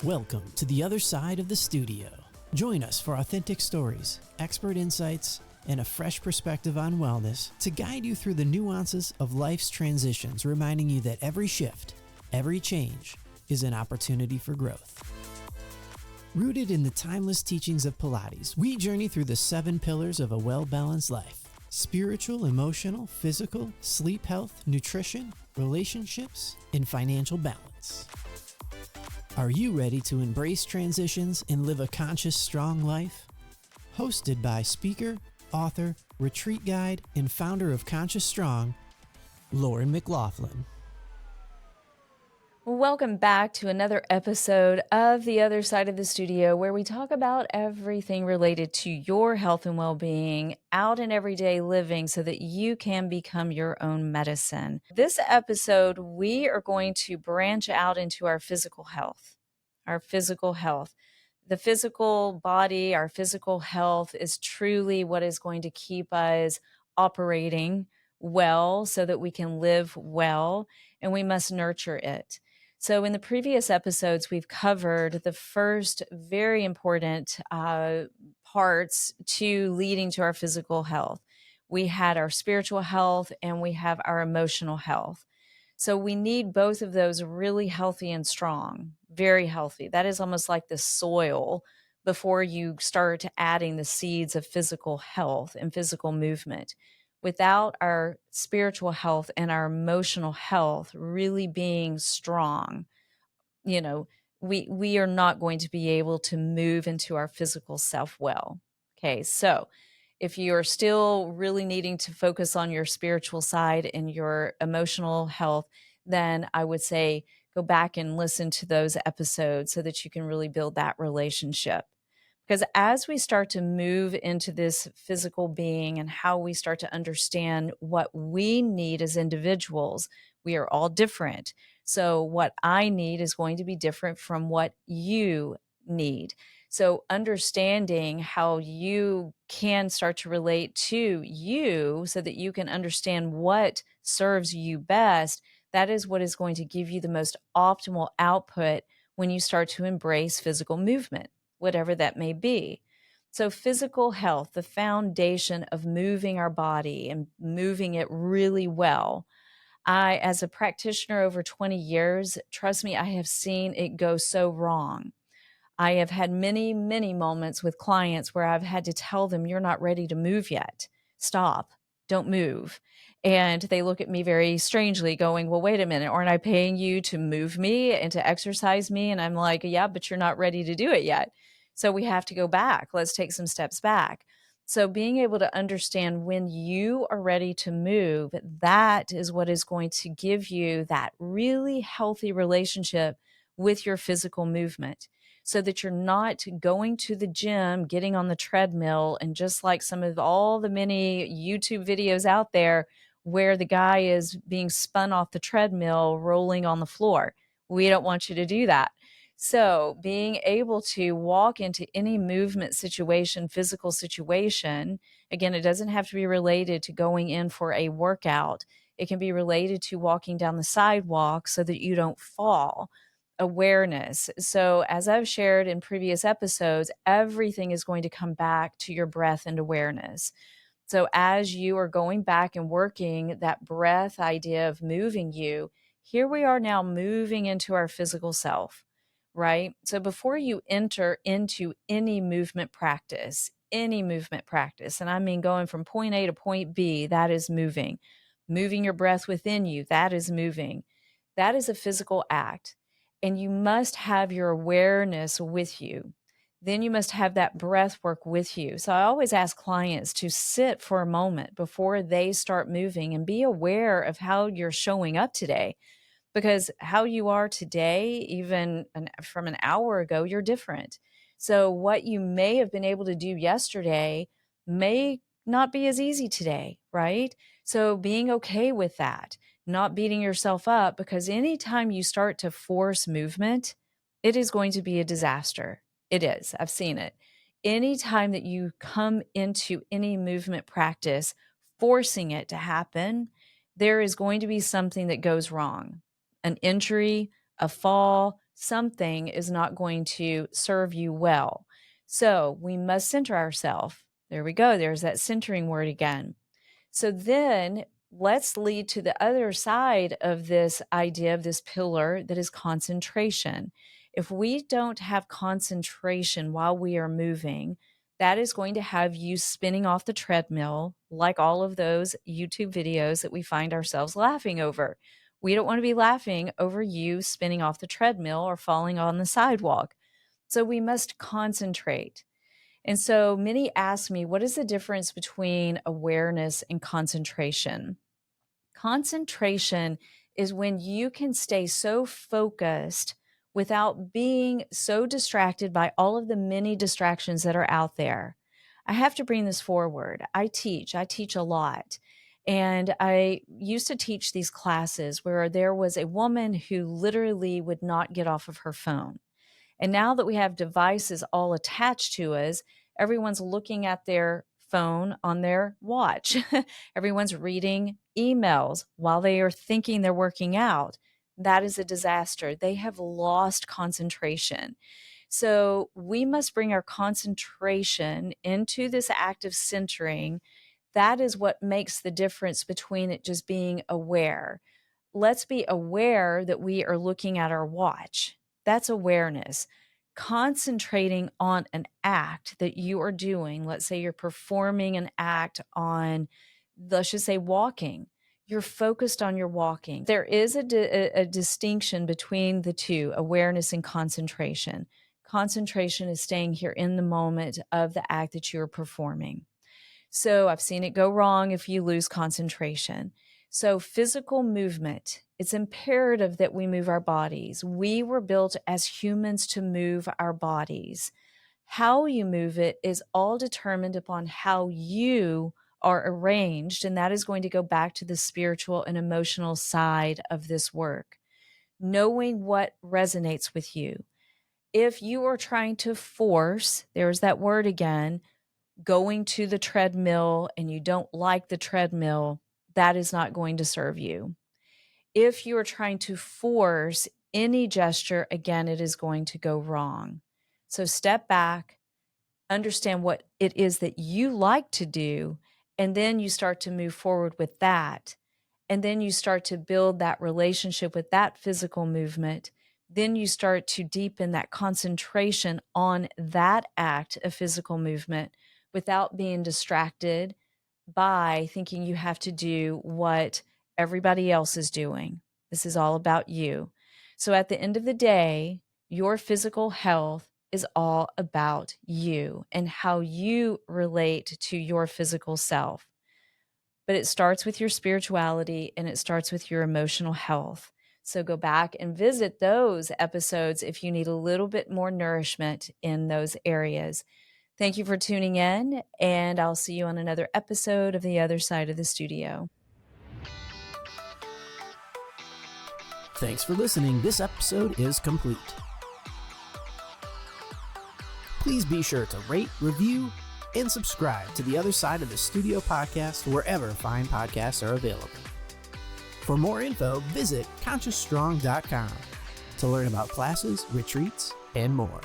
Welcome to the other side of the studio. Join us for authentic stories, expert insights, and a fresh perspective on wellness to guide you through the nuances of life's transitions, reminding you that every shift, every change is an opportunity for growth. Rooted in the timeless teachings of Pilates, we journey through the 7 pillars of a well-balanced life: spiritual, emotional, physical, sleep health, nutrition, relationships, and financial balance. Are you ready to embrace transitions and live a conscious, strong life? Hosted by speaker, author, retreat guide, and founder of Conscious Strong, Lauren McLaughlin. Welcome back to another episode of The Other Side of the Studio, where we talk about everything related to your health and well-being out in everyday living so that you can become your own medicine. This episode, we are going to branch out into our physical health. Our physical health. The physical body, our physical health is truly what is going to keep us operating well so that we can live well, and we must nurture it. So in the previous episodes, we've covered the first very important parts to leading to our physical health. We had our spiritual health and we have our emotional health. So we need both of those really healthy and strong, very healthy. That is almost like the soil before you start adding the seeds of physical health and physical movement. Without our spiritual health and our emotional health really being strong, we are not going to be able to move into our physical self well. Okay, so if you're still really needing to focus on your spiritual side and your emotional health, then I would say go back and listen to those episodes so that you can really build that relationship. Because as we start to move into this physical being and how we start to understand what we need as individuals, we are all different. So what I need is going to be different from what you need. So understanding how you can start to relate to you so that you can understand what serves you best, that is what is going to give you the most optimal output when you start to embrace physical movement, whatever that may be. So physical health, the foundation of moving our body and moving it really well. I, as a practitioner over 20 years, trust me, I have seen it go so wrong. I have had many, many moments with clients where I've had to tell them, you're not ready to move yet. Stop. Don't move. And they look at me very strangely going, well, wait a minute, aren't I paying you to move me and to exercise me? And I'm like, yeah, but you're not ready to do it yet. So we have to go back. Let's take some steps back. So being able to understand when you are ready to move, that is what is going to give you that really healthy relationship with your physical movement, so that you're not going to the gym, getting on the treadmill, and just like some of all the many YouTube videos out there where the guy is being spun off the treadmill, rolling on the floor. We don't want you to do that. So being able to walk into any movement situation, physical situation, again, it doesn't have to be related to going in for a workout. It can be related to walking down the sidewalk so that you don't fall. Awareness. So as I've shared in previous episodes, everything is going to come back to your breath and awareness. So as you are going back and working that breath idea of moving you, here we are now moving into our physical self, right? So before you enter into any movement practice, and I mean going from point A to point B, that is moving. Moving your breath within you, that is moving. That is a physical act. And you must have your awareness with you. Then you must have that breath work with you. So I always ask clients to sit for a moment before they start moving and be aware of how you're showing up today. Because how you are today, even from an hour ago, you're different. So what you may have been able to do yesterday may not be as easy today, right? So being okay with that, not beating yourself up, because anytime you start to force movement, it is going to be a disaster. It is. I've seen it. Anytime that you come into any movement practice, forcing it to happen, there is going to be something that goes wrong. An injury, a fall, something is not going to serve you well. So we must center ourselves. There we go. There's that centering word again. So then let's lead to the other side of this idea of this pillar that is concentration. If we don't have concentration while we are moving, that is going to have you spinning off the treadmill, like all of those YouTube videos that we find ourselves laughing over. We don't want to be laughing over you spinning off the treadmill or falling on the sidewalk. So we must concentrate. And so many ask me, what is the difference between awareness and concentration? Concentration is when you can stay so focused without being so distracted by all of the many distractions that are out there. I have to bring this forward. I teach a lot. And I used to teach these classes where there was a woman who literally would not get off of her phone. And now that we have devices all attached to us, everyone's looking at their phone on their watch. Everyone's reading emails while they are thinking they're working out. That is a disaster. They have lost concentration. So we must bring our concentration into this act of centering. That is what makes the difference between it just being aware. Let's be aware that we are looking at our watch. That's awareness. Concentrating on an act that you are doing, let's say you're performing an act on, let's just say walking. You're focused on your walking. There is a distinction between the two, awareness and concentration. Concentration is staying here in the moment of the act that you're performing. So I've seen it go wrong if you lose concentration. So physical movement, it's imperative that we move our bodies. We were built as humans to move our bodies. How you move it is all determined upon how you are arranged, and that is going to go back to the spiritual and emotional side of this work. Knowing what resonates with you. If you are trying to force, there's that word again, going to the treadmill and you don't like the treadmill, that is not going to serve you. If you are trying to force any gesture, again, it is going to go wrong. So step back, understand what it is that you like to do, and then you start to move forward with that. And then you start to build that relationship with that physical movement. Then you start to deepen that concentration on that act of physical movement without being distracted by thinking you have to do what everybody else is doing. This is all about you. So at the end of the day, your physical health is all about you and how you relate to your physical self. But it starts with your spirituality and it starts with your emotional health. So go back and visit those episodes if you need a little bit more nourishment in those areas. Thank you for tuning in, and I'll see you on another episode of The Other Side of the Studio. Thanks for listening. This episode is complete. Please be sure to rate, review, and subscribe to The Other Side of the Studio podcast wherever fine podcasts are available. For more info, visit consciousstrong.com to learn about classes, retreats, and more.